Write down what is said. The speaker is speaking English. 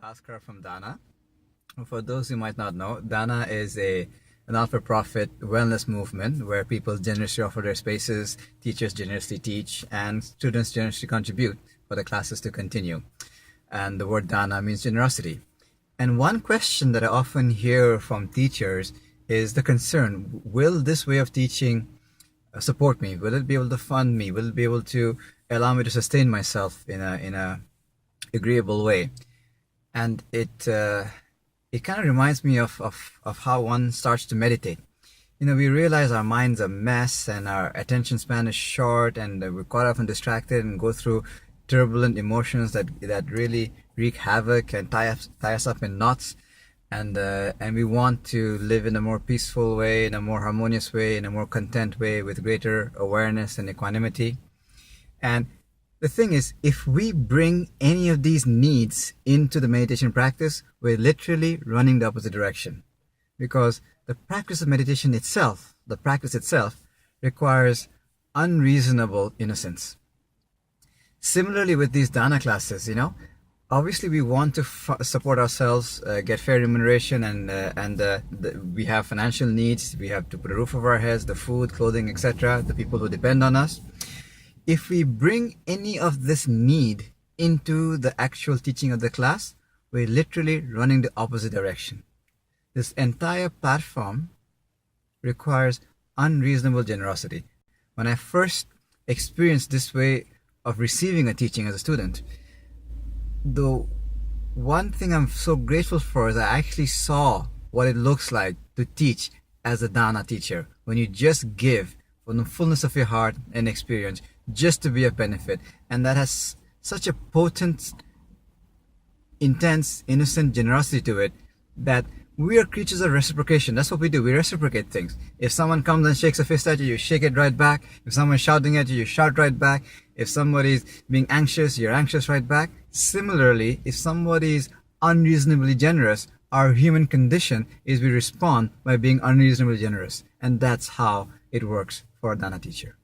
Bhaskar from Dana. For those who might not know, Dana is a not-for-profit wellness movement where people generously offer their spaces, teachers generously teach, and students generously contribute for the classes to continue. And the word Dana means generosity. And one question that I often hear from teachers is the concern, will this way of teaching support me? Will it be able to fund me? Will it be able to allow me to sustain myself in a agreeable way? And it kind of reminds me of how one starts to meditate. We realize our mind's a mess and our attention span is short, and we're caught up and distracted and go through turbulent emotions that really wreak havoc and tie us up in knots. And we want to live in a more peaceful way, in a more harmonious way, in a more content way, with greater awareness and equanimity. And the thing is, if we bring any of these needs into the meditation practice, we're literally running the opposite direction. Because the practice of meditation itself, the practice itself, requires unreasonable innocence. Similarly with these dana classes, obviously we want to support ourselves, get fair remuneration, and we have financial needs. We have to put a roof over our heads, the food, clothing, etc., the people who depend on us. If we bring any of this need into the actual teaching of the class, we're literally running the opposite direction. This entire platform requires unreasonable generosity. When I first experienced this way of receiving a teaching as a student, the one thing I'm so grateful for is I actually saw what it looks like to teach as a dana teacher, when you just give from the fullness of your heart and experience, just to be of benefit. And that has such a potent, intense, innocent generosity to it that we are creatures of reciprocation. That's what we do. We reciprocate things. If someone comes and shakes a fist at you, you shake it right back. If someone's shouting at you, you shout right back. If somebody's being anxious, you're anxious right back. Similarly, if somebody's unreasonably generous, our human condition is we respond by being unreasonably generous. And that's how it works for a dana teacher.